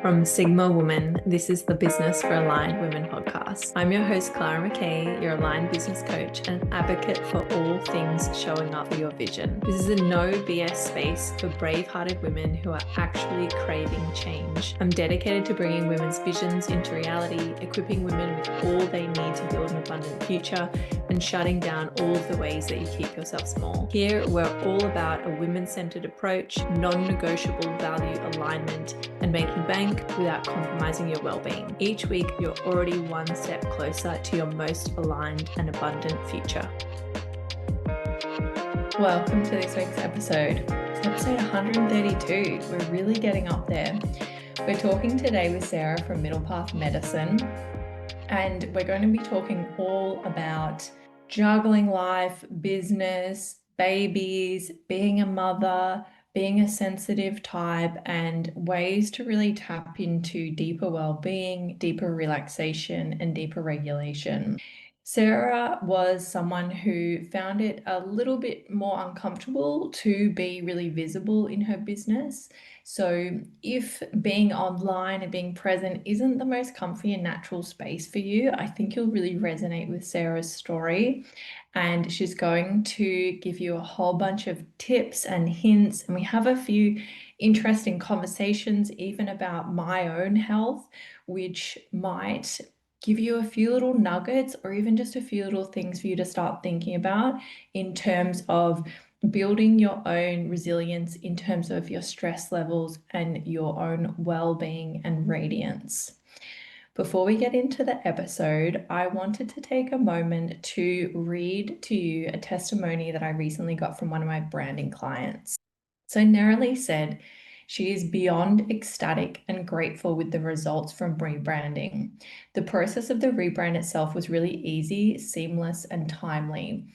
From Sigma Woman, this is the Business for Aligned Women podcast. I'm your host, Clara McKay, your aligned business coach and advocate for all things showing up for your vision. This is a no BS space for brave-hearted women who are actually craving change. I'm dedicated to bringing women's visions into reality, equipping women with all they need to build an abundant future, and shutting down all of the ways that you keep yourself small. Here, we're all about a women-centered approach, non-negotiable value alignment, and making bank without compromising your well-being. Each week, you're already one step closer to your most aligned and abundant future. Welcome to this week's episode. It's episode 132. We're really getting up there. We're talking today with Sarah from Middle Path Medicine, and we're going to be talking all about juggling life, business, babies, being a mother, being a sensitive type, and ways to really tap into deeper well-being, deeper relaxation, and deeper regulation. Sarah was someone who found it a little bit more uncomfortable to be really visible in her business. So if being online and being present isn't the most comfy and natural space for you, I think you'll really resonate with Sarah's story. And she's going to give you a whole bunch of tips and hints. And we have a few interesting conversations, even about my own health, which might give you a few little nuggets or even just a few little things for you to start thinking about in terms of building your own resilience in terms of your stress levels and your own well-being and radiance. Before we get into the episode, I wanted to take a moment to read to you a testimony that I recently got from one of my branding clients. So Nerily said she is beyond ecstatic and grateful with the results from rebranding. The process of the rebrand itself was really easy, seamless, and timely.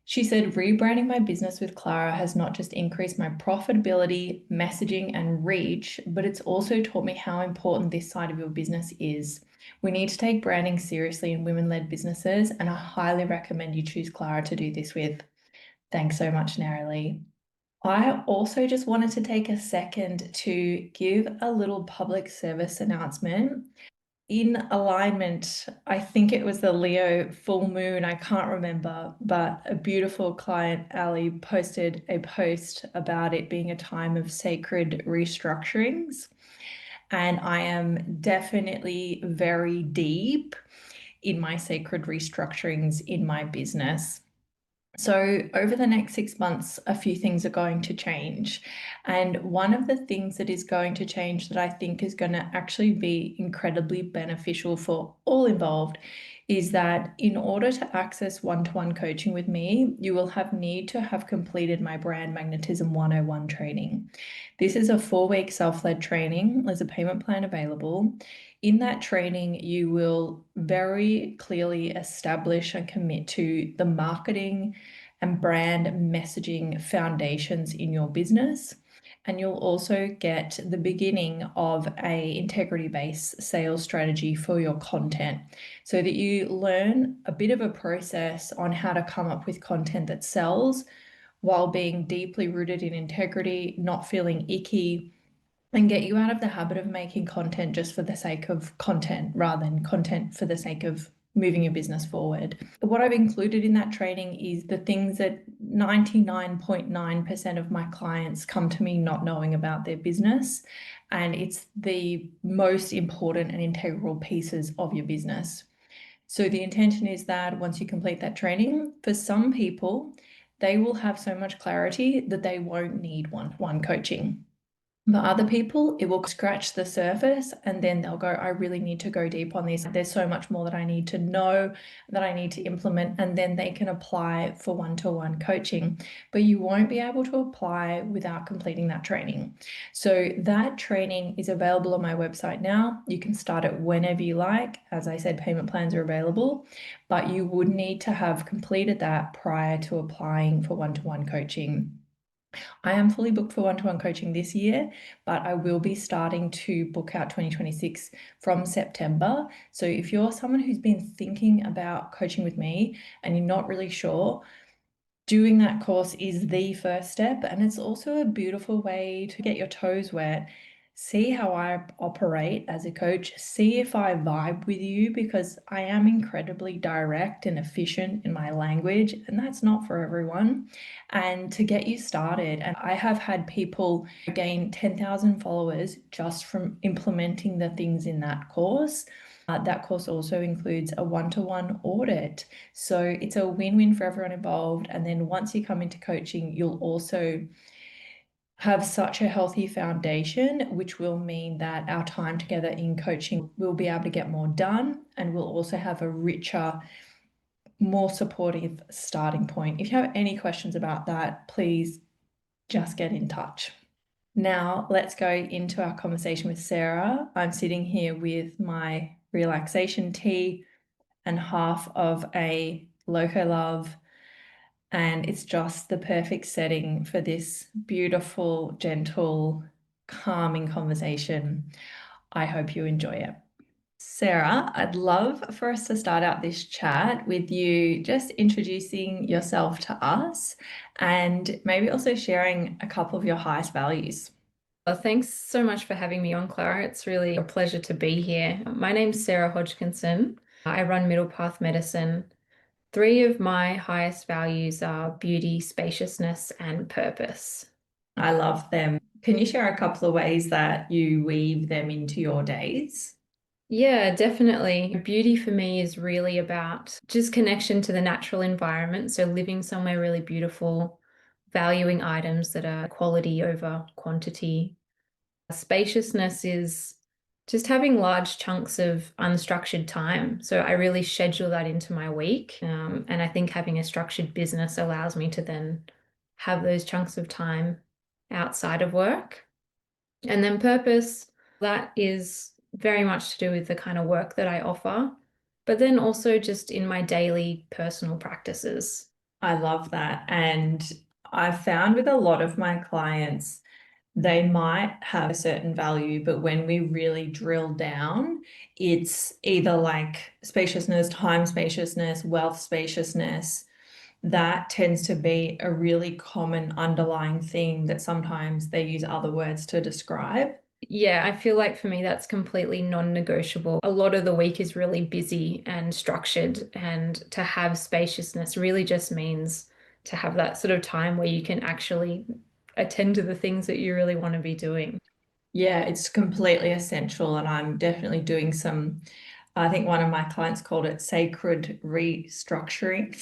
She said, rebranding my business with Clara has not just increased my profitability, messaging, and reach, but it's also taught me how important this side of your business is. We need to take branding seriously in women-led businesses, and I highly recommend you choose Clara to do this with. Thanks so much, Nerily. I also just wanted to take a second to give a little public service announcement. In alignment, I think it was the Leo full moon, I can't remember, but a beautiful client, Ali, posted a post about it being a time of sacred restructurings. And I am definitely very deep in my sacred restructurings in my business. So over the next 6 months, a few things are going to change. And one of the things that is going to change that I think is going to actually be incredibly beneficial for all involved is that in order to access one-to-one coaching with me, you will need to have completed my Brand Magnetism 101 training. This is a 4-week self-led training. There's a payment plan available. In that training, you will very clearly establish and commit to the marketing and brand messaging foundations in your business. And you'll also get the beginning of a integrity-based sales strategy for your content so that you learn a bit of a process on how to come up with content that sells while being deeply rooted in integrity, not feeling icky, and get you out of the habit of making content just for the sake of content rather than content for the sake of moving your business forward. What I've included in that training is the things that 99.9% of my clients come to me not knowing about their business. And it's the most important and integral pieces of your business. So the intention is that once you complete that training, for some people, they will have so much clarity that they won't need one-to-one coaching. For other people, it will scratch the surface and then they'll go, I really need to go deep on this. There's so much more that I need to know, that I need to implement, and then they can apply for one-to-one coaching. But you won't be able to apply without completing that training. So that training is available on my website now. You can start it whenever you like. As I said, payment plans are available, but you would need to have completed that prior to applying for one-to-one coaching. I am fully booked for one-to-one coaching this year, but I will be starting to book out 2026 from September. So if you're someone who's been thinking about coaching with me and you're not really sure, doing that course is the first step. And it's also a beautiful way to get your toes wet, see how I operate as a coach, see if I vibe with you because I am incredibly direct and efficient in my language, and that's not for everyone. And to get you started, and I have had people gain 10,000 followers just from implementing the things in that course. That course also includes a one-to-one audit. So it's a win-win for everyone involved. And then once you come into coaching, you'll also have such a healthy foundation, which will mean that our time together in coaching will be able to get more done, and we'll also have a richer, more supportive starting point. If you have any questions about that, please just get in touch. Now, let's go into our conversation with Sarah. I'm sitting here with my relaxation tea and half of a Loco Love, and it's just the perfect setting for this beautiful, gentle, calming conversation. I hope you enjoy it. Sarah, I'd love for us to start out this chat with you just introducing yourself to us and maybe also sharing a couple of your highest values. Well, thanks so much for having me on, Clara. It's really a pleasure to be here. My name's Sarah Hodgkinson. I run Middle Path Medicine. Three of my highest values are beauty, spaciousness, and purpose. I love them. Can you share a couple of ways that you weave them into your days? Yeah, definitely. Beauty for me is really about just connection to the natural environment. So living somewhere really beautiful, valuing items that are quality over quantity. Spaciousness is just having large chunks of unstructured time. So I really schedule that into my week. And I think having a structured business allows me to then have those chunks of time outside of work. And then purpose, that is very much to do with the kind of work that I offer, but then also just in my daily personal practices. I love that. And I've found with a lot of my clients, they might have a certain value, but when we really drill down, it's either like spaciousness, time spaciousness, wealth spaciousness. That tends to be a really common underlying theme that sometimes they use other words to describe. Yeah, I feel like for me, that's completely non-negotiable. A lot of the week is really busy and structured, and to have spaciousness really just means to have that sort of time where you can actually attend to the things that you really want to be doing. Yeah, it's completely essential. And I'm definitely doing some, I think one of my clients called it sacred restructuring,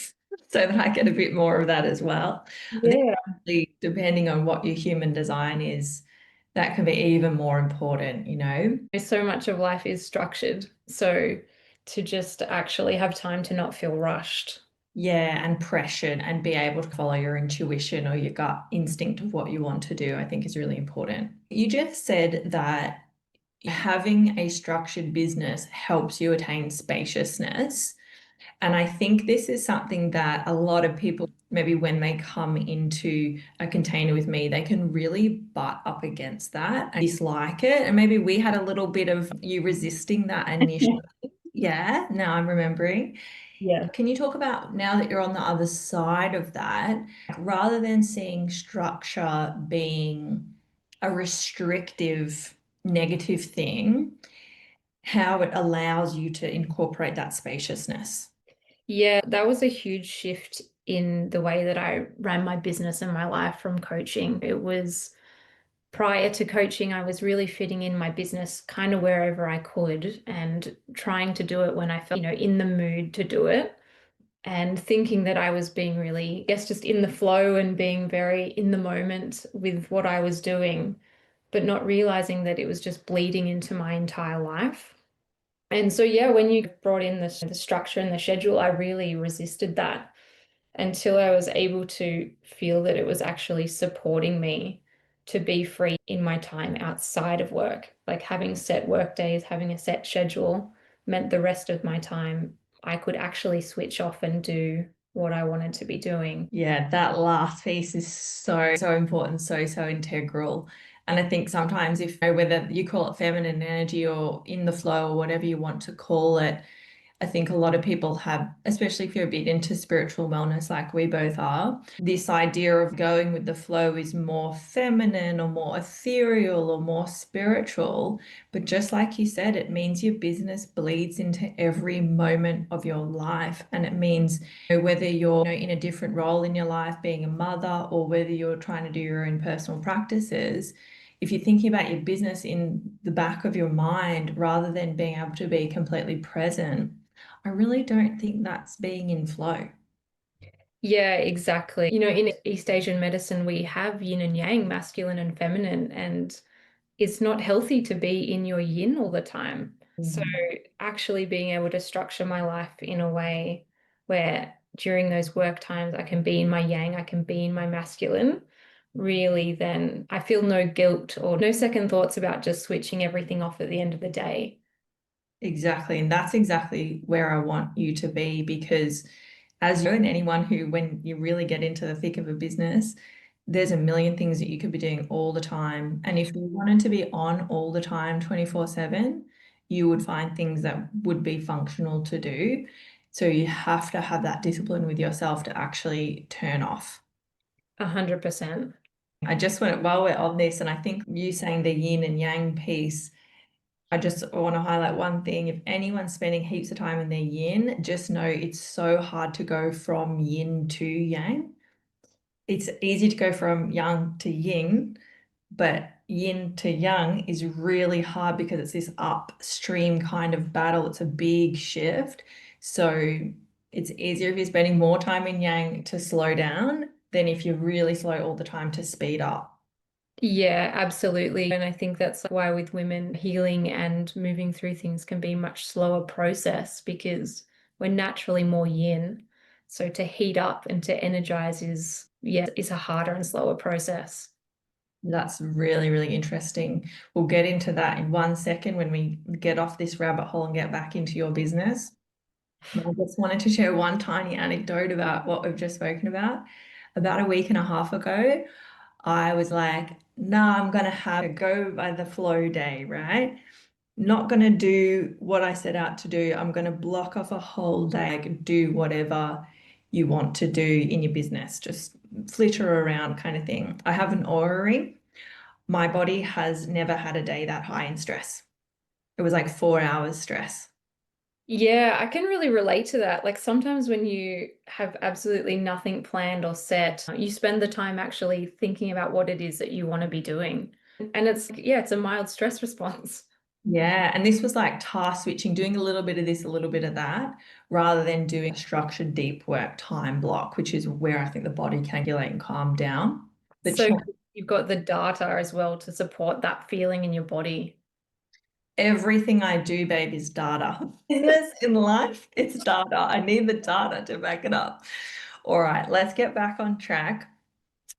so that I get a bit more of that as well. I think Yeah. probably depending on what your human design is, that can be even more important, you know? So much of life is structured. So to just actually have time to not feel rushed. Yeah, and pressured and be able to follow your intuition or your gut instinct of what you want to do, I think is really important. You just said that having a structured business helps you attain spaciousness. And I think this is something that a lot of people, maybe when they come into a container with me, they can really butt up against that and dislike it. And maybe we had a little bit of you resisting that initially. Yeah, now I'm remembering. Yeah. Can you talk about now that you're on the other side of that, rather than seeing structure being a restrictive, negative thing, how it allows you to incorporate that spaciousness? Yeah, that was a huge shift in the way that I ran my business and my life from coaching. It was prior to coaching, I was really fitting in my business kind of wherever I could and trying to do it when I felt, in the mood to do it. And thinking that I was being really, I guess, just in the flow and being very in the moment with what I was doing, but not realizing that it was just bleeding into my entire life. And so, yeah, when you brought in the structure and the schedule, I really resisted that until I was able to feel that it was actually supporting me to be free in my time outside of work. Like having set work days, having a set schedule meant the rest of my time I could actually switch off and do what I wanted to be doing. Yeah, that last piece is so important, so integral. And I think sometimes if whether you call it feminine energy or in the flow or whatever you want to call it, I think a lot of people have, especially if you're a bit into spiritual wellness like we both are, this idea of going with the flow is more feminine or more ethereal or more spiritual. But just like you said, it means your business bleeds into every moment of your life. And it means, whether you're, in a different role in your life, being a mother, or whether you're trying to do your own personal practices, if you're thinking about your business in the back of your mind rather than being able to be completely present, I really don't think that's being in flow. Yeah, exactly. In East Asian medicine, we have yin and yang, masculine and feminine, and it's not healthy to be in your yin all the time. So Mm. actually being able to structure my life in a way where during those work times I can be in my yang, I can be in my masculine, really then I feel no guilt or no second thoughts about just switching everything off at the end of the day. Exactly. And that's exactly where I want you to be because, as you know, and anyone who, when you really get into the thick of a business, there's a million things that you could be doing all the time. And if you wanted to be on all the time, 24/7, you would find things that would be functional to do. So you have to have that discipline with yourself to actually turn off. 100%. I just want to, while we're on this, and I think you saying the yin and yang piece, I just want to highlight one thing. If anyone's spending heaps of time in their yin, just know it's so hard to go from yin to yang. It's easy to go from yang to yin, but yin to yang is really hard because it's this upstream kind of battle. It's a big shift. So it's easier if you're spending more time in yang to slow down than if you're really slow all the time to speed up. Yeah, absolutely. And I think that's why with women, healing and moving through things can be a much slower process because we're naturally more yin. So to heat up and to energize is a harder and slower process. That's really, really interesting. We'll get into that in 1 second when we get off this rabbit hole and get back into your business. But I just wanted to share one tiny anecdote about what we've just spoken about. About a week and a half ago, I was like, nah, I'm going to have a go by the flow day, right? Not going to do what I set out to do. I'm going to block off a whole day, like, do whatever you want to do in your business, just flitter around kind of thing. I have an Aura ring. My body has never had a day that high in stress. It was like 4 hours stress. Yeah, I can really relate to that. Like sometimes when you have absolutely nothing planned or set, you spend the time actually thinking about what it is that you want to be doing. And it's a mild stress response. Yeah, and this was like task switching, doing a little bit of this, a little bit of that, rather than doing a structured deep work time block, which is where I think the body can regulate and calm down. But So you've got the data as well to support that feeling in your body. everything I do, babe, is data. Business in life, it's data. I need the data to back it up. All right, let's get back on track.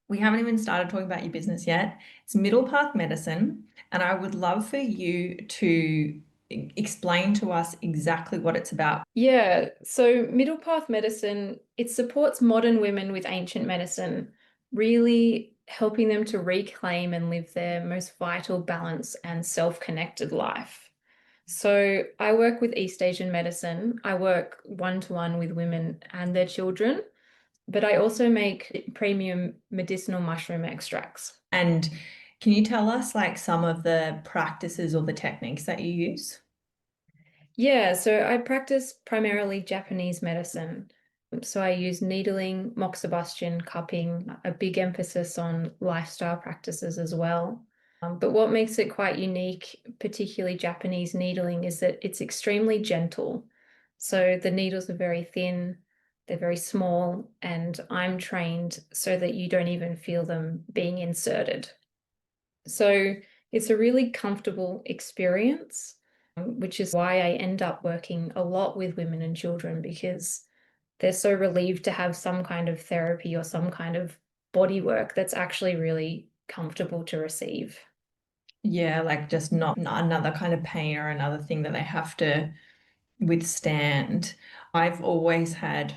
We haven't even started talking about your business yet. It's Middle Path Medicine, and I would love for you to explain to us exactly what it's about. Yeah, so middle path medicine, it supports modern women with ancient medicine, really helping them to reclaim and live their most vital balance and self-connected life. So I work with East Asian medicine. I work one-to-one with women and their children, but I also make premium medicinal mushroom extracts. And can you tell us like some of the practices or the techniques that you use? Yeah, so I practice primarily Japanese medicine. So I use needling, moxibustion, cupping, a big emphasis on lifestyle practices as well. But what makes it quite unique, particularly Japanese needling, is that it's extremely gentle. So the needles are very thin, they're very small, and I'm trained so that you don't even feel them being inserted. So it's a really comfortable experience, which is why I end up working a lot with women and children because they're so relieved to have some kind of therapy or some kind of body work that's actually really comfortable to receive. Yeah, like just not another kind of pain or another thing that they have to withstand. I've always had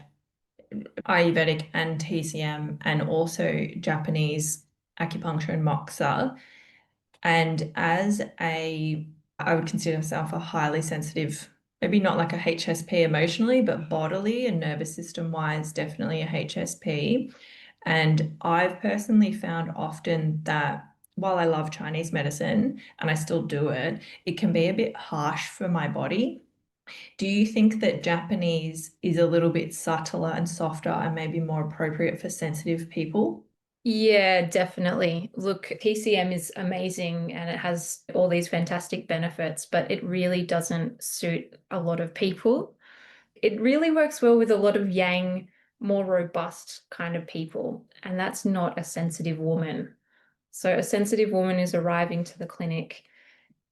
Ayurvedic and TCM and also Japanese acupuncture and moxa. And I would consider myself a highly sensitive maybe not like a HSP emotionally, but bodily and nervous system wise, definitely a HSP. And I've personally found often that while I love Chinese medicine and I still do it, it can be a bit harsh for my body. Do you think that Japanese is a little bit subtler and softer and maybe more appropriate for sensitive people? Yeah, definitely. Look, PCM is amazing and it has all these fantastic benefits, but it really doesn't suit a lot of people. It really works well with a lot of yang, more robust kind of people, and that's not a sensitive woman. So a sensitive woman is arriving to the clinic.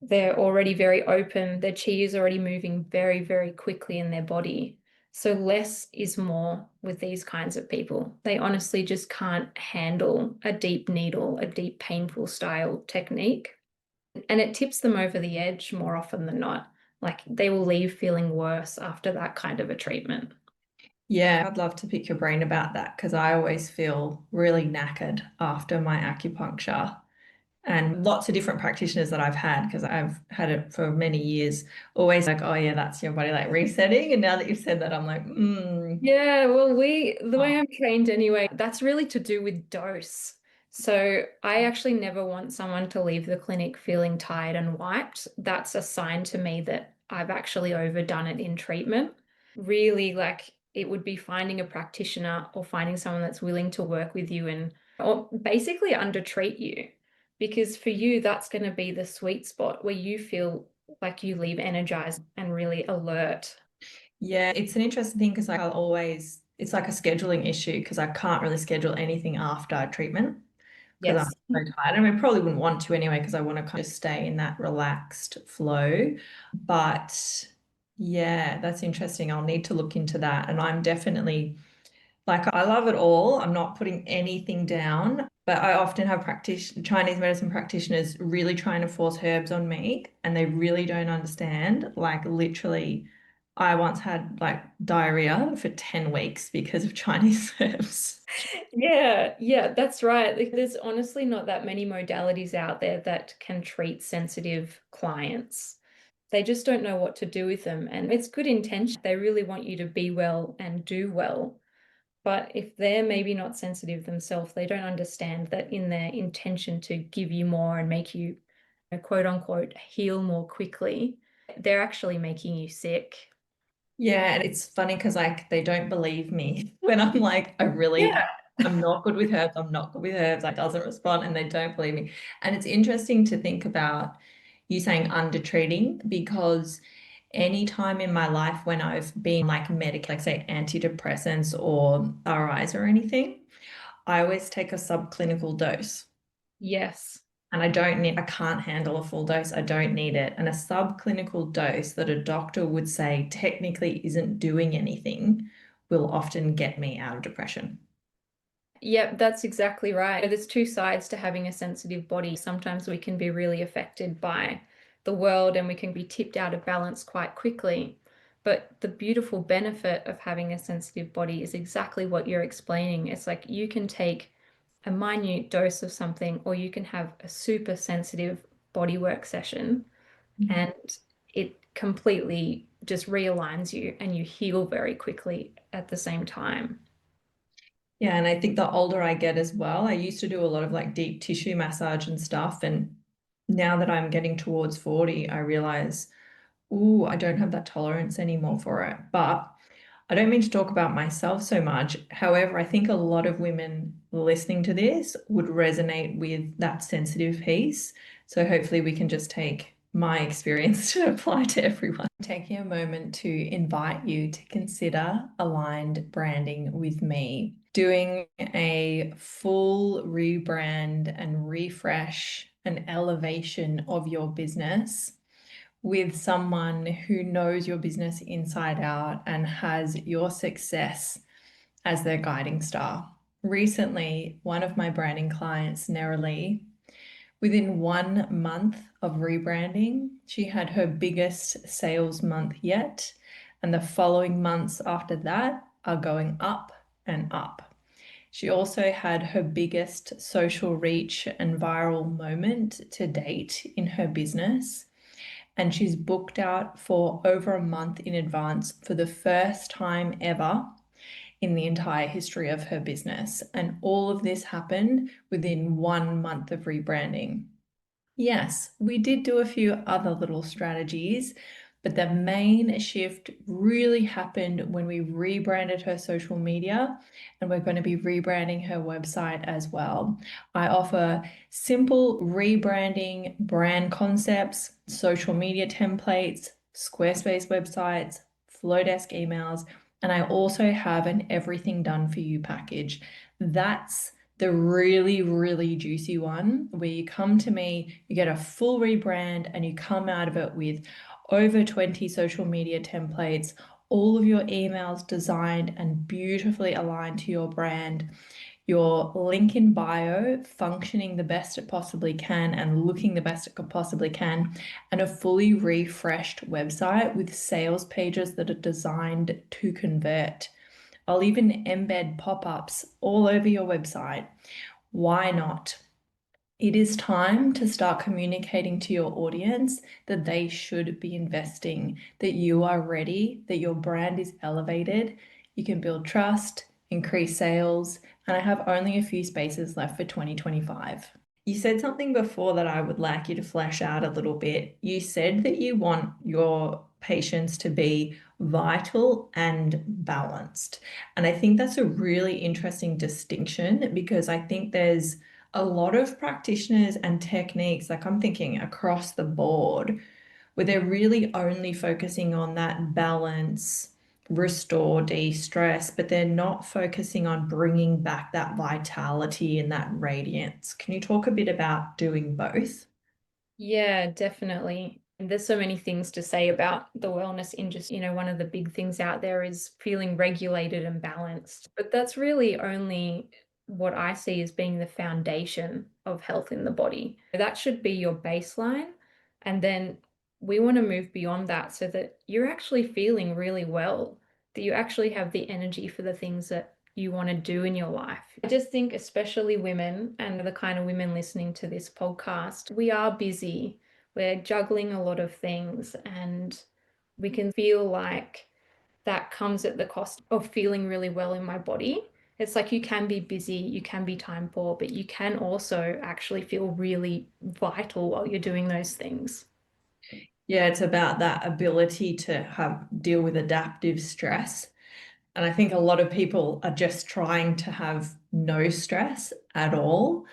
They're already very open. Their chi is already moving very, very quickly in their body. So less is more with these kinds of people. They honestly just can't handle a deep needle, a deep, painful style technique. And it tips them over the edge more often than not. Like they will leave feeling worse after that kind of a treatment. Yeah, I'd love to pick your brain about that because I always feel really knackered after my acupuncture. And lots of different practitioners that I've had, because I've had it for many years, always like, oh yeah, that's your body like resetting. And now that you've said that, I'm like, Yeah, well, the way oh, I'm trained anyway, that's really to do with dose. So I actually never want someone to leave the clinic feeling tired and wiped. That's a sign to me that I've actually overdone it in treatment. Really, like it would be finding a practitioner or finding someone that's willing to work with you and or basically undertreat you. Because for you, that's going to be the sweet spot where you feel like you leave energized and really alert. yeah, it's an interesting thing because I'll always, it's like a scheduling issue because I can't really schedule anything after treatment because I'm Yes. so tired. I probably wouldn't want to anyway because I want to kind of stay in that relaxed flow. But yeah, that's interesting. I'll need to look into that. And I'm definitely like, I love it all. I'm not putting anything down, but I often have Chinese medicine practitioners really trying to force herbs on me, and they really don't understand. Like, literally, I once had like diarrhea for 10 weeks because of Chinese herbs. Yeah, yeah, that's right. Like, there's honestly not that many modalities out there that can treat sensitive clients. They just don't know what to do with them. And it's good intention. They really want you to be well and do well. But if they're maybe not sensitive themselves, they don't understand that in their intention to give you more and make you, quote unquote, heal more quickly, they're actually making you sick. Yeah, and it's funny because like they don't believe me when I'm like, Yeah. I'm not good with herbs. I'm not good with herbs. Like doesn't respond, and they don't believe me. And it's interesting to think about you saying undertreating because any time in my life when I've been like medic, like say antidepressants or RIs or anything, I always take a subclinical dose. Yes. And I can't handle a full dose. I don't need it. And a subclinical dose that a doctor would say technically isn't doing anything will often get me out of depression. Yep, that's exactly right. There's two sides to having a sensitive body. Sometimes we can be really affected by the world and we can be tipped out of balance quite quickly. But the beautiful benefit of having a sensitive body is exactly what you're explaining. It's like you can take a minute dose of something, or you can have a super sensitive body work session, and it completely just realigns you and you heal very quickly at the same time. Yeah, and I think the older I get as well, I used to do a lot of like deep tissue massage and stuff. And now that I'm getting towards 40, I realize, ooh, I don't have that tolerance anymore for it. But I don't mean to talk about myself so much. However, I think a lot of women listening to this would resonate with that sensitive piece. So hopefully we can just take my experience to apply to everyone. Taking a moment to invite you to consider aligned branding with me, doing a full rebrand and refresh and elevation of your business with someone who knows your business inside out and has your success as their guiding star. Recently, one of my branding clients, Neroli, within 1 month of rebranding, she had her biggest sales month yet. And the following months after that are going up and up. She also had her biggest social reach and viral moment to date in her business. and she's booked out for over a month in advance for the first time ever in the entire history of her business. And all of this happened within 1 month of rebranding. Yes, we did do a few other little strategies, but the main shift really happened when we rebranded her social media, and we're going to be rebranding her website as well. I offer simple rebranding brand concepts, social media templates, Squarespace websites, Flowdesk emails, and I also have an everything done for you package. That's the really, really juicy one where you come to me, you get a full rebrand, and you come out of it with over 20 social media templates, all of your emails designed and beautifully aligned to your brand, your link in bio functioning the best it possibly can and looking the best it could possibly can, and a fully refreshed website with sales pages that are designed to convert. I'll even embed pop-ups all over your website. Why not? It is time to start communicating to your audience that they should be investing, that you are ready, that your brand is elevated. You can build trust, increase sales, and I have only a few spaces left for 2025. You said something before that I would like you to flesh out a little bit. You said that you want your patients to be vital and balanced. And I think that's a really interesting distinction because I think there's a lot of practitioners and techniques, like I'm thinking across the board, where they're really only focusing on that balance, restore, de-stress, but they're not focusing on bringing back that vitality and that radiance. Can you talk a bit about doing both? Yeah, definitely. And there's so many things to say about the wellness industry. One of the big things out there is feeling regulated and balanced. But that's really only what I see as being the foundation of health in the body. That should be your baseline. And then we want to move beyond that so that you're actually feeling really well, that you actually have the energy for the things that you want to do in your life. I just think, especially women and the kind of women listening to this podcast, we are busy. We're juggling a lot of things, and we can feel like that comes at the cost of feeling really well in my body. It's like you can be busy, you can be time poor, but you can also actually feel really vital while you're doing those things. Yeah, it's about that ability to have deal with adaptive stress. And I think a lot of people are just trying to have no stress at all.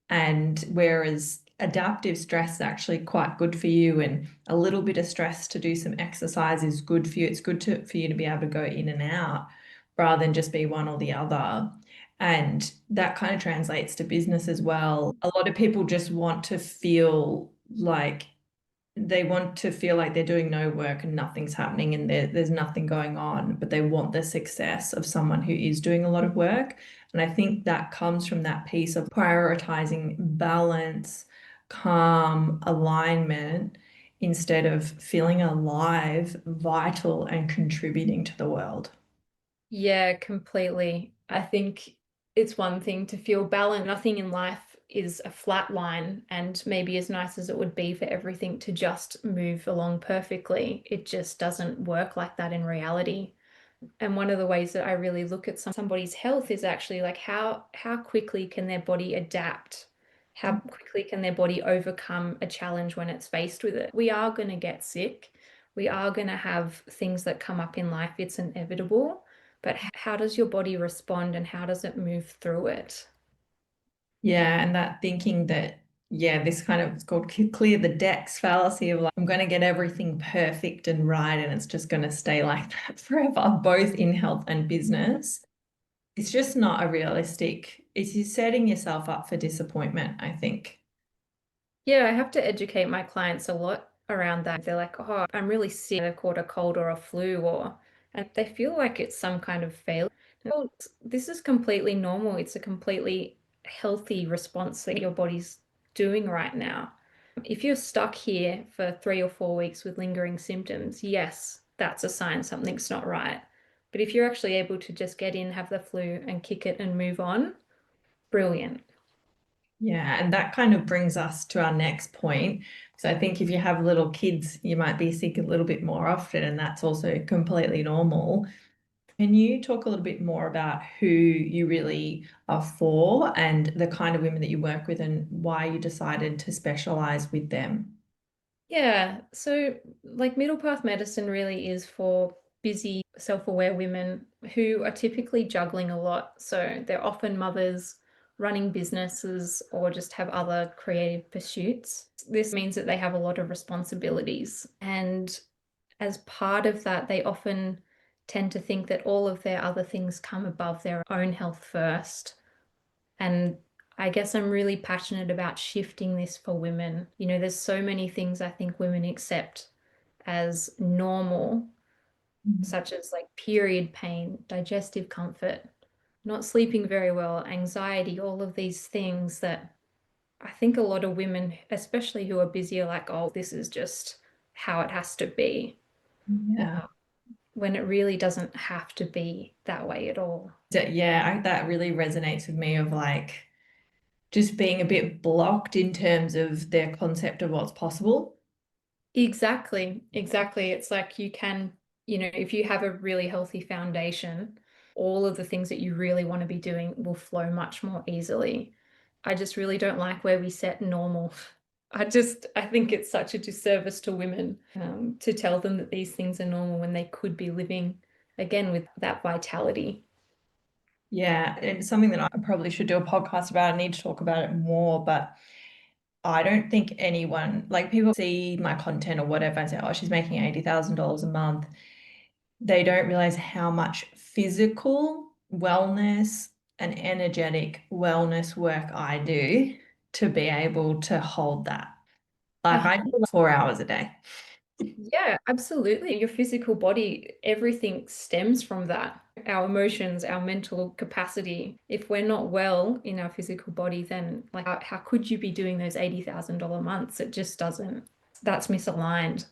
And whereas adaptive stress is actually quite good for you, and a little bit of stress to do some exercise is good for you. It's good for you to be able to go in and out rather than just be one or the other. And that kind of translates to business as well. A lot of people just want to feel like they're doing no work and nothing's happening and there's nothing going on, but they want the success of someone who is doing a lot of work. And I think that comes from that piece of prioritizing balance, calm, alignment, instead of feeling alive, vital, and contributing to the world. Yeah, completely. I think it's one thing to feel balanced. Nothing in life is a flat line, and maybe as nice as it would be for everything to just move along perfectly, it just doesn't work like that in reality. And one of the ways that I really look at somebody's health is actually like how quickly can their body adapt? How quickly can their body overcome a challenge when it's faced with it? We are going to get sick. We are going to have things that come up in life. It's inevitable. But how does your body respond and how does it move through it? Yeah, and that thinking that, yeah, this kind of, it's called clear the decks fallacy of like, I'm going to get everything perfect and right, and it's just going to stay like that forever, both in health and business. It's just not a realistic, it's you setting yourself up for disappointment, I think. Yeah, I have to educate my clients a lot around that. They're like, oh, I'm really sick. They've caught a cold or a flu, and they feel like it's some kind of failure. Well, this is completely normal. It's a completely healthy response that your body's doing right now. If you're stuck here for 3 or 4 weeks with lingering symptoms, yes, that's a sign something's not right. But if you're actually able to just get in, have the flu, and kick it and move on, brilliant. Yeah, and that kind of brings us to our next point. So I think if you have little kids, you might be sick a little bit more often, and that's also completely normal. Can you talk a little bit more about who you really are for and the kind of women that you work with and why you decided to specialize with them? Yeah, so like middle path medicine really is for busy, self-aware women who are typically juggling a lot. So they're often mothers running businesses or just have other creative pursuits. This means that they have a lot of responsibilities. And as part of that, they often tend to think that all of their other things come above their own health first. And I guess I'm really passionate about shifting this for women. There's so many things I think women accept as normal, Mhm. such as like period pain, digestive comfort, not sleeping very well, anxiety, all of these things that I think a lot of women, especially who are busy, are like, oh, this is just how it has to be, Yeah. when it really doesn't have to be that way at all. That really resonates with me of like just being a bit blocked in terms of their concept of what's possible. Exactly, exactly. It's like if you have a really healthy foundation, all of the things that you really want to be doing will flow much more easily. I just really don't like where we set normal. I think it's such a disservice to women to tell them that these things are normal when they could be living again with that vitality. Yeah, it's something that I probably should do a podcast about. I need to talk about it more, but I don't think anyone, like people see my content or whatever and say, oh, she's making $80,000 a month. They don't realize how much physical wellness and energetic wellness work I do to be able to hold that. Like Uh, I do 4 hours a day. Yeah, absolutely. Your physical body, everything stems from that. Our emotions, our mental capacity. If we're not well in our physical body, then like how could you be doing those $80,000 months? It just doesn't. That's misaligned.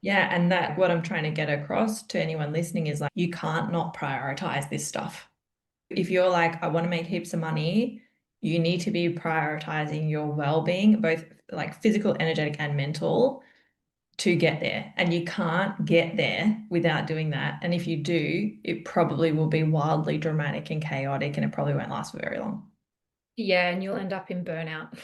Yeah, and that what I'm trying to get across to anyone listening is like you can't not prioritize this stuff. If you're like, I want to make heaps of money, you need to be prioritizing your well-being, both like physical, energetic, and mental, to get there. And you can't get there without doing that. And if you do, it probably will be wildly dramatic and chaotic, and it probably won't last for very long. Yeah, and you'll end up in burnout.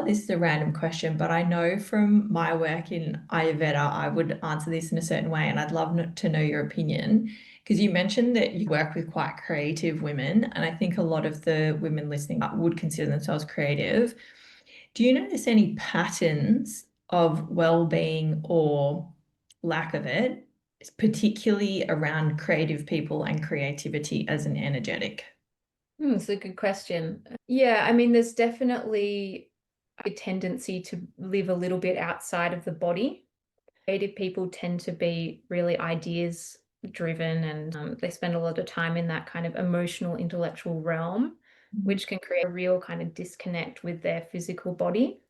This is a random question, but I know from my work in Ayurveda, I would answer this in a certain way, and I'd love to know your opinion. Because you mentioned that you work with quite creative women, and I think a lot of the women listening would consider themselves creative. Do you notice any patterns of well-being or lack of it, particularly around creative people and creativity as an energetic? It's a good question. Yeah, I mean, there's definitely a tendency to live a little bit outside of the body. Creative people tend to be really ideas driven and they spend a lot of time in that kind of emotional, intellectual realm, which can create a real kind of disconnect with their physical body.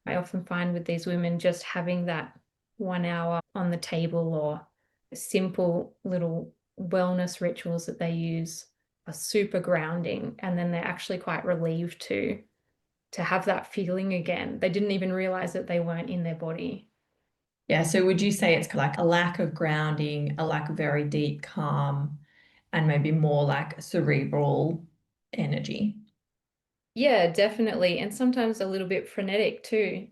I often find with these women just having that 1 hour on the table or simple little wellness rituals that they use are super grounding. And then they're actually quite relieved to have that feeling again. They didn't even realize that they weren't in their body. Yeah, so would you say it's like a lack of grounding, a lack of very deep calm, and maybe more like cerebral energy? Yeah, definitely. And sometimes a little bit frenetic too.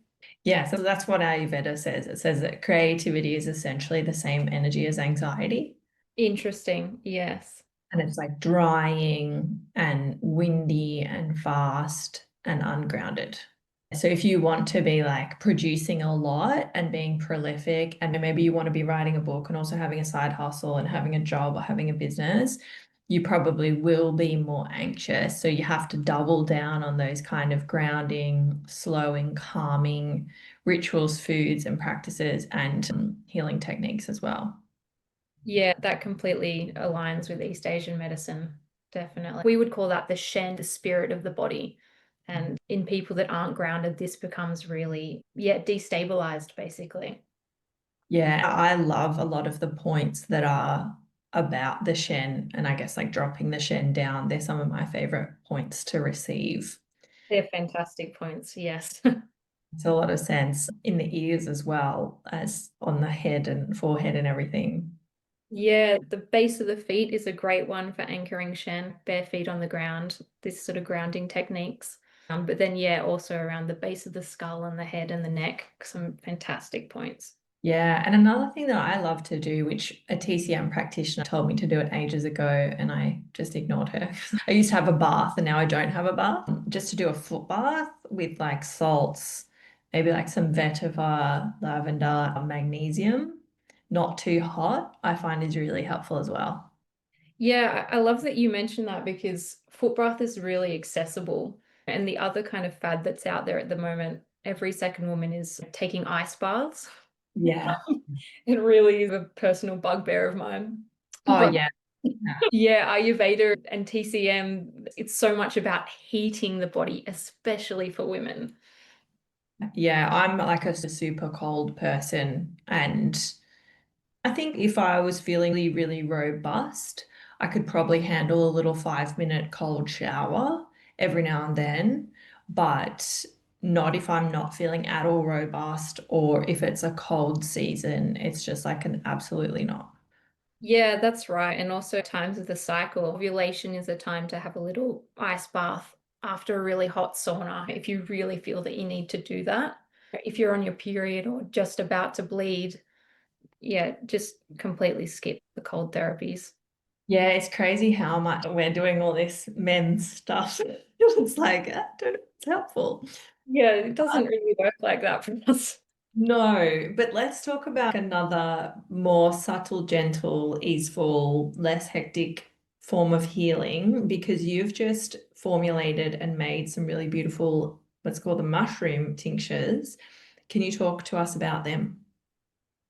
Yeah, so that's what Ayurveda says. It says that creativity is essentially the same energy as anxiety. Interesting. Yes. And it's like drying and windy and fast and ungrounded. So if you want to be like producing a lot and being prolific, and then maybe you want to be writing a book and also having a side hustle and having a job or having a business, you probably will be more anxious. So you have to double down on those kind of grounding, slowing, calming rituals, foods, and practices and healing techniques as well. Yeah, that completely aligns with East Asian medicine. Definitely. We would call that the Shen, the spirit of the body. And in people that aren't grounded, this becomes really, yeah, destabilized basically. Yeah, I love a lot of the points that are about the Shen and I guess like dropping the Shen down. They're some of my favorite points to receive. They're fantastic points. Yes. It's a lot of sense in the ears as well as on the head and forehead and everything. Yeah, the base of the feet is a great one for anchoring Shen, bare feet on the ground, this sort of grounding techniques. But then, yeah, also around the base of the skull and the head and the neck, some fantastic points. Yeah, and another thing that I love to do, which a TCM practitioner told me to do it ages ago, and I just ignored her. I used to have a bath and now I don't have a bath. Just to do a foot bath with like salts, maybe like some vetiver, lavender, magnesium, not too hot, I find is really helpful as well. Yeah, I love that you mentioned that because foot bath is really accessible. And the other kind of fad that's out there at the moment, every second woman is taking ice baths. Yeah. It really is a personal bugbear of mine. Oh, But yeah. yeah, Ayurveda and TCM, it's so much about heating the body, especially for women. Yeah, I'm like a super cold person, and I think if I was feeling really, really robust, I could probably handle a little 5 minute cold shower every now and then, but not if I'm not feeling at all robust or if it's a cold season. It's just like an absolutely not. Yeah, that's right. And also times of the cycle, ovulation is a time to have a little ice bath after a really hot sauna if you really feel that you need to do that. If you're on your period or just about to bleed, yeah, just completely skip the cold therapies. Yeah, it's crazy how much we're doing all this men's stuff. It's like, I don't know, it's helpful. Yeah, it doesn't really work like that for us. No, but let's talk about another more subtle, gentle, easeful, less hectic form of healing because you've just formulated and made some really beautiful, let's call them mushroom tinctures. Can you talk to us about them?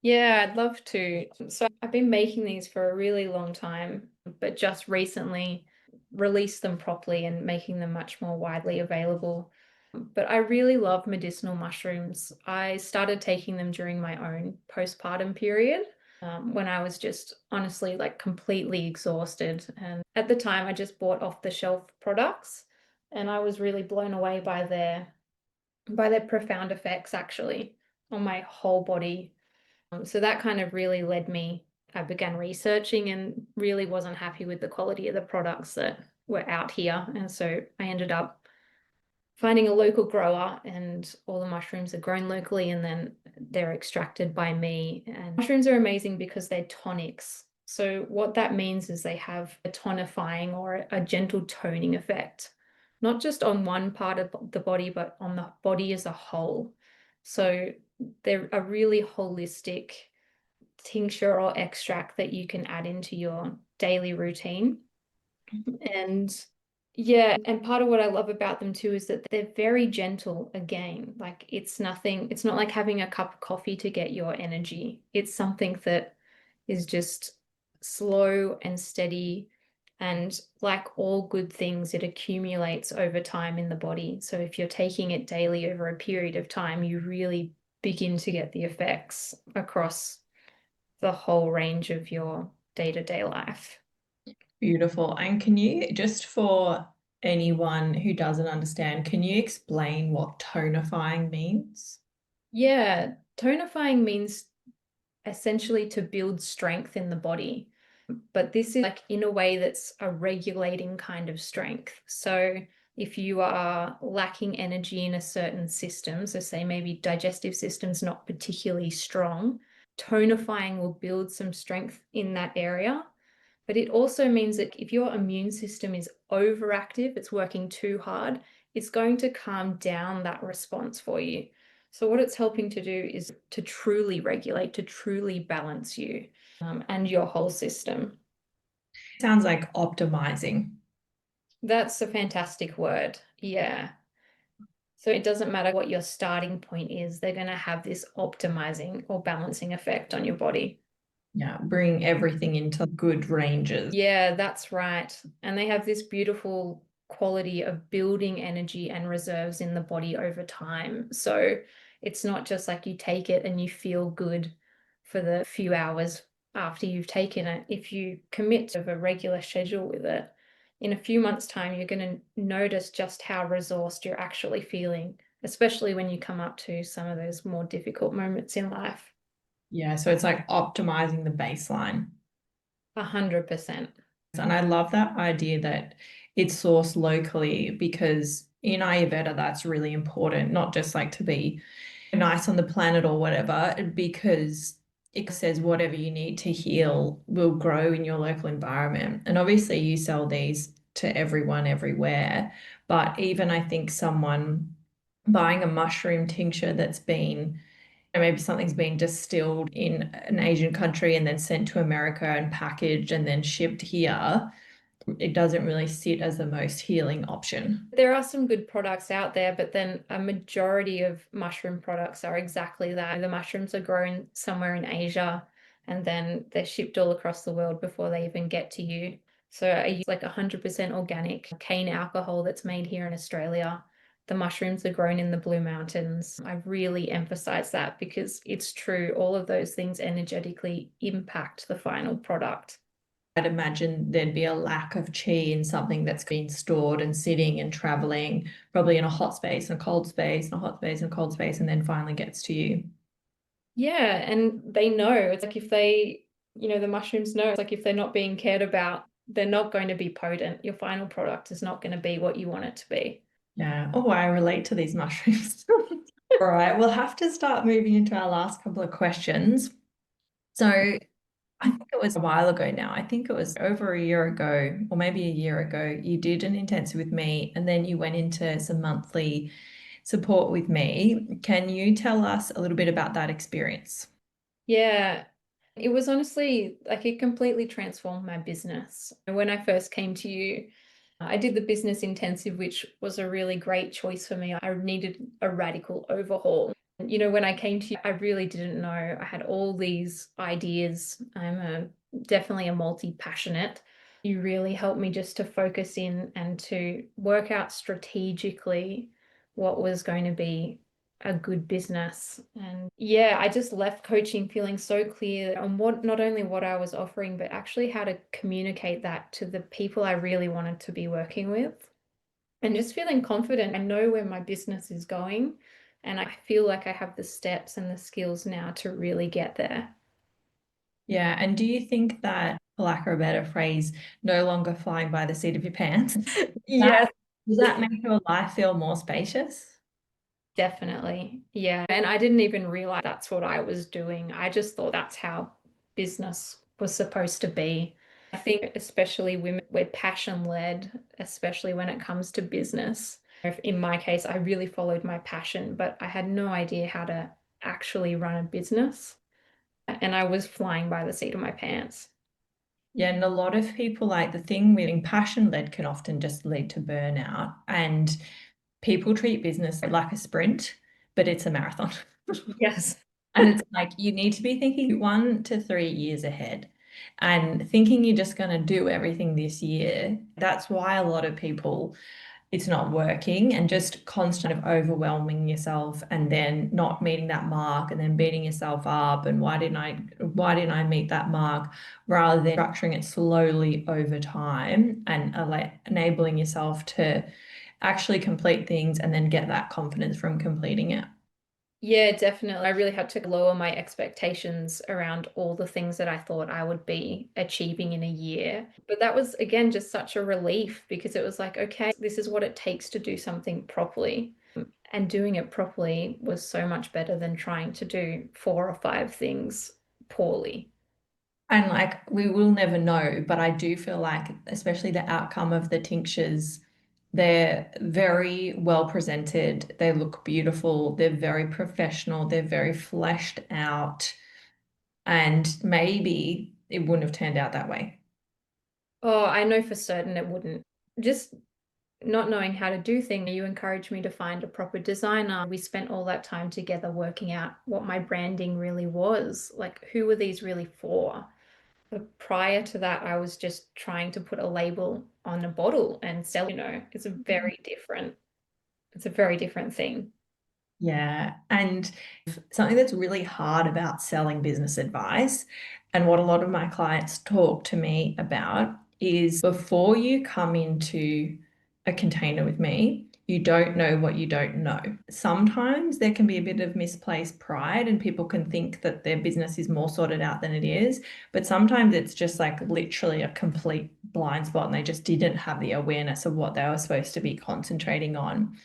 Yeah, I'd love to. So I've been making these for a really long time, but just recently released them properly and making them much more widely available. But I really love medicinal mushrooms. I started taking them during my own postpartum period, when I was just honestly like completely exhausted. And at the time, I just bought off the shelf products, and I was really blown away by their profound effects actually on my whole body. So that kind of really led me. I began researching and really wasn't happy with the quality of the products that were out here. And so I ended up finding a local grower, and all the mushrooms are grown locally and then they're extracted by me. And mushrooms are amazing because they're tonics. So what that means is they have a tonifying or a gentle toning effect, not just on one part of the body, but on the body as a whole. So they're a really holistic tincture or extract that you can add into your daily routine. And yeah, and part of what I love about them too is that they're very gentle again. Like it's nothing, it's not like having a cup of coffee to get your energy. It's something that is just slow and steady. And like all good things, it accumulates over time in the body. So if you're taking it daily over a period of time, you really begin to get the effects across the whole range of your day-to-day life. Beautiful. And can you, just for anyone who doesn't understand, can you explain what tonifying means? Yeah, tonifying means essentially to build strength in the body. But this is like in a way that's a regulating kind of strength. So if you are lacking energy in a certain system, so say maybe digestive system's not particularly strong, tonifying will build some strength in that area. But it also means that if your immune system is overactive, it's working too hard, it's going to calm down that response for you. So, what it's helping to do is to truly regulate, to truly balance you, and your whole system. Sounds like optimizing. That's a fantastic word. Yeah. So, it doesn't matter what your starting point is, they're going to have this optimizing or balancing effect on your body. Yeah, bring everything into good ranges. Yeah, that's right. And they have this beautiful quality of building energy and reserves in the body over time. So it's not just like you take it and you feel good for the few hours after you've taken it. If you commit to a regular schedule with it, In a few months' time, you're going to notice just how resourced you're actually feeling, especially when you come up to some of those more difficult moments in life. Yeah, so it's like optimizing the baseline. 100%. And I love that idea that it's sourced locally because in Ayurveda, that's really important, not just like to be nice on the planet or whatever, because it says whatever you need to heal will grow in your local environment. And obviously, you sell these to everyone everywhere. But even I think someone buying a mushroom tincture that's been maybe something's been distilled in an Asian country and then sent to America and packaged and then shipped here, it doesn't really sit as the most healing option. There are some good products out there, but then a majority of mushroom products are exactly that. The mushrooms are grown somewhere in Asia and then they're shipped all across the world before they even get to you. So I use like 100% organic cane alcohol that's made here in Australia. The mushrooms are grown in the Blue Mountains. I really emphasize that because it's true. All of those things energetically impact the final product. I'd imagine there'd be a lack of chi in something that's been stored and sitting and traveling, probably in a hot space and a cold space and a hot space and a cold space, and then finally gets to you. Yeah, and they know. It's like if they, the mushrooms know, it's like if they're not being cared about, they're not going to be potent. Your final product is not going to be what you want it to be. Yeah. Oh, I relate to these mushrooms. All right, we'll have to start moving into our last couple of questions. So I think it was a while ago now. I think it was over a year ago, or maybe a year ago, you did an intensive with me, and then you went into some monthly support with me. Can you tell us a little bit about that experience? Yeah, it was honestly like it completely transformed my business. When I first came to you, I did the business intensive, which was a really great choice for me. I needed a radical overhaul. When I came to you, I really didn't know. I had all these ideas. Definitely a multi-passionate. You really helped me just to focus in and to work out strategically what was going to be a good business. And yeah, I just left coaching feeling so clear on what not only what I was offering, but actually how to communicate that to the people I really wanted to be working with. And just feeling confident. I know where my business is going, and I feel like I have the steps and the skills now to really get there. Yeah, and do you think that, for lack of a better phrase, no longer flying by the seat of your pants, Yes. does that make your life feel more spacious? Definitely. Yeah. And I didn't even realize that's what I was doing. I just thought that's how business was supposed to be. I think, especially women, we're passion led, especially when it comes to business. In my case, I really followed my passion, but I had no idea how to actually run a business. And I was flying by the seat of my pants. Yeah, and a lot of people like the thing with being passion led can often just lead to burnout. And people treat business like a sprint, but it's a marathon. Yes. And it's like you need to be thinking 1 to 3 years ahead and thinking you're just going to do everything this year. That's why a lot of people, it's not working and just constant of overwhelming yourself and then not meeting that mark and then beating yourself up and why didn't I meet that mark, rather than structuring it slowly over time and enabling yourself to actually complete things and then get that confidence from completing it. Yeah, definitely. I really had to lower my expectations around all the things that I thought I would be achieving in a year. But that was, again, just such a relief because it was like, okay, this is what it takes to do something properly. And doing it properly was so much better than trying to do 4 or 5 things poorly. And like we will never know, but I do feel like, especially the outcome of the tinctures, they're very well presented. They look beautiful. They're very professional. They're very fleshed out. And maybe it wouldn't have turned out that way. Oh, I know for certain it wouldn't. Just not knowing how to do things, you encouraged me to find a proper designer. We spent all that time together working out what my branding really was. Like, who were these really for? But prior to that, I was just trying to put a label on a bottle and sell, it's a very different thing. Yeah. And something that's really hard about selling business advice, and what a lot of my clients talk to me about, is before you come into a container with me, you don't know what you don't know. Sometimes there can be a bit of misplaced pride, and people can think that their business is more sorted out than it is. But sometimes it's just like literally a complete blind spot, and they just didn't have the awareness of what they were supposed to be concentrating on.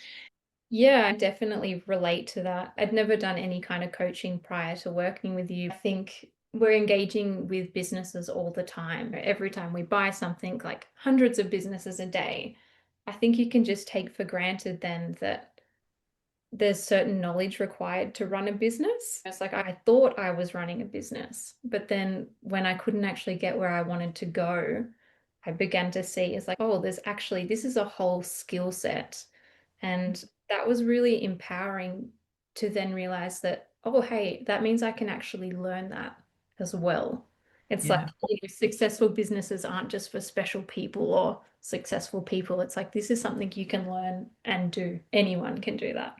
Yeah, I definitely relate to that. I'd never done any kind of coaching prior to working with you. I think we're engaging with businesses all the time. Every time we buy something, like hundreds of businesses a day, I think you can just take for granted then that there's certain knowledge required to run a business. It's like I thought I was running a business, but then when I couldn't actually get where I wanted to go, I began to see it's like, oh, this is a whole skill set. And that was really empowering to then realize that, oh, hey, that means I can actually learn that as well. It's like, Yeah. successful businesses aren't just for special people or successful people. It's like, this is something you can learn and do. Anyone can do that.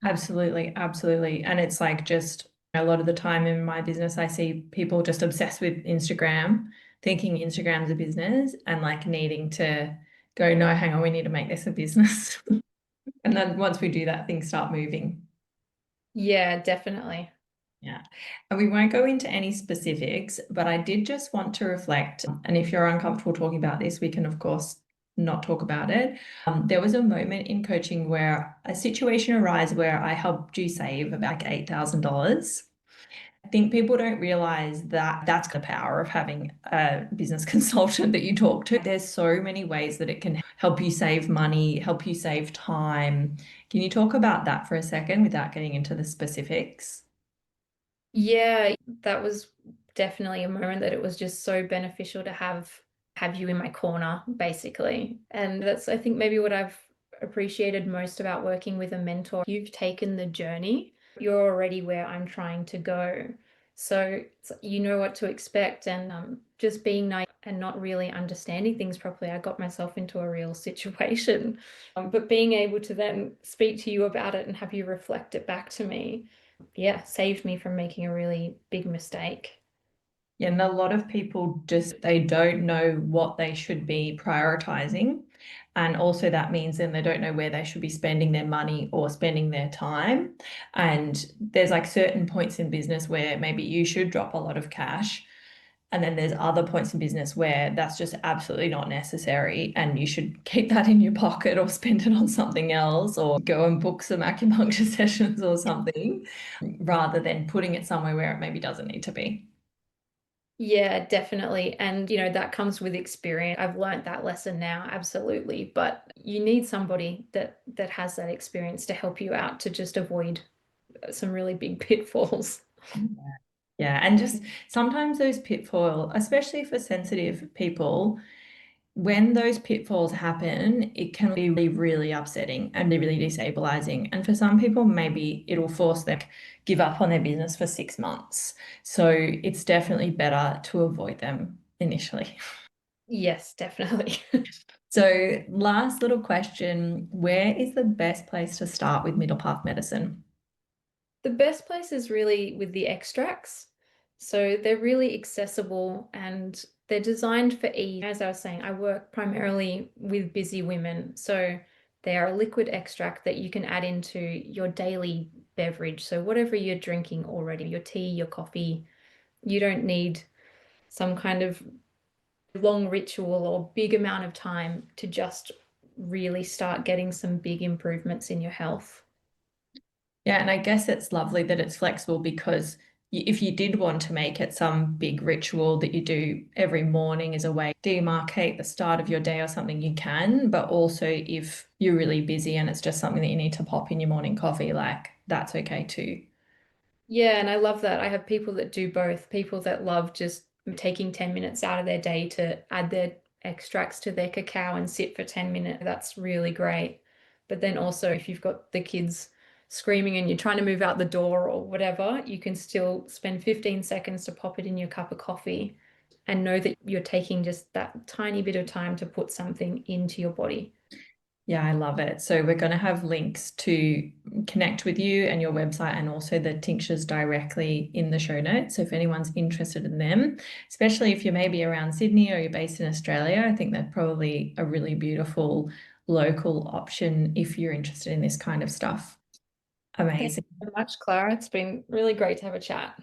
Absolutely, absolutely. And it's like just a lot of the time in my business, I see people just obsessed with Instagram, thinking Instagram's a business and like needing to go, no, hang on, we need to make this a business. And then once we do that, things start moving. Yeah, definitely. Yeah. And we won't go into any specifics, but I did just want to reflect. And if you're uncomfortable talking about this, we can, of course, not talk about it. There was a moment in coaching where a situation arose where I helped you save about like $8,000. I think people don't realize that that's the power of having a business consultant that you talk to. There's so many ways that it can help you save money, help you save time. Can you talk about that for a second without getting into the specifics? Yeah, that was definitely a moment that it was just so beneficial to have you in my corner, basically. And that's, I think, maybe what I've appreciated most about working with a mentor. You've taken the journey. You're already where I'm trying to go. So you know what to expect. And just being naive and not really understanding things properly, I got myself into a real situation. But being able to then speak to you about it and have you reflect it back to me, yeah, saved me from making a really big mistake. Yeah, and a lot of people just they don't know what they should be prioritizing. And also that means then they don't know where they should be spending their money or spending their time. And there's like certain points in business where maybe you should drop a lot of cash. And then there's other points in business where that's just absolutely not necessary. And you should keep that in your pocket or spend it on something else or go and book some acupuncture sessions or something rather than putting it somewhere where it maybe doesn't need to be. Yeah, definitely. And, that comes with experience. I've learned that lesson now, absolutely. But you need somebody that has that experience to help you out to just avoid some really big pitfalls. Yeah, and just sometimes those pitfalls, especially for sensitive people, when those pitfalls happen, it can be really, really upsetting and be really destabilizing. And for some people, maybe it'll force them to give up on their business for 6 months. So it's definitely better to avoid them initially. Yes, definitely. So, last little question, where is the best place to start with middle path medicine? The best place is really with the extracts. So they're really accessible and they're designed for ease. As I was saying, I work primarily with busy women. So they are a liquid extract that you can add into your daily beverage. So whatever you're drinking already, your tea, your coffee, you don't need some kind of long ritual or big amount of time to just really start getting some big improvements in your health. Yeah, and I guess it's lovely that it's flexible because if you did want to make it some big ritual that you do every morning as a way to demarcate the start of your day or something, you can. But also, if you're really busy and it's just something that you need to pop in your morning coffee, like that's okay too. Yeah, and I love that. I have people that do both, people that love just taking 10 minutes out of their day to add their extracts to their cacao and sit for 10 minutes. That's really great. But then also, if you've got the kids screaming and you're trying to move out the door or whatever, you can still spend 15 seconds to pop it in your cup of coffee and know that you're taking just that tiny bit of time to put something into your body. Yeah, I love it. So we're going to have links to connect with you and your website and also the tinctures directly in the show notes. So if anyone's interested in them, especially if you're maybe around Sydney or you're based in Australia, I think they're probably a really beautiful local option if you're interested in this kind of stuff. Thank Amazing. you so much, Clara. It's been really great to have a chat.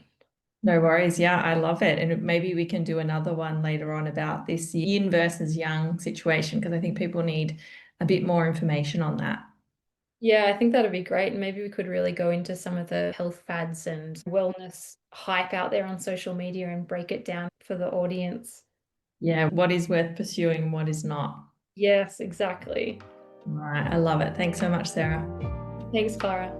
No worries. Yeah, I love it. And maybe we can do another one later on about this yin versus yang situation because I think people need a bit more information on that. Yeah, I think that'd be great. And maybe we could really go into some of the health fads and wellness hype out there on social media and break it down for the audience. Yeah, what is worth pursuing and what is not. Yes, exactly. All right, I love it. Thanks so much, Sarah. Thanks, Clara.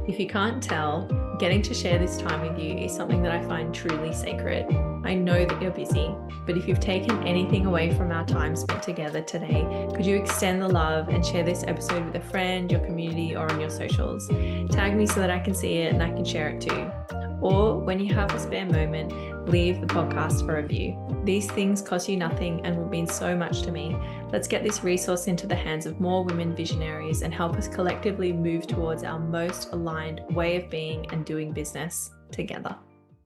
If you can't tell, getting to share this time with you is something that I find truly sacred. I know that you're busy, but if you've taken anything away from our time spent together today, could you extend the love and share this episode with a friend, your community, or on your socials? Tag me so that I can see it and I can share it too. Or when you have a spare moment, leave the podcast for a review. These things cost you nothing and will mean so much to me. Let's get this resource into the hands of more women visionaries and help us collectively move towards our most aligned way of being and doing business together.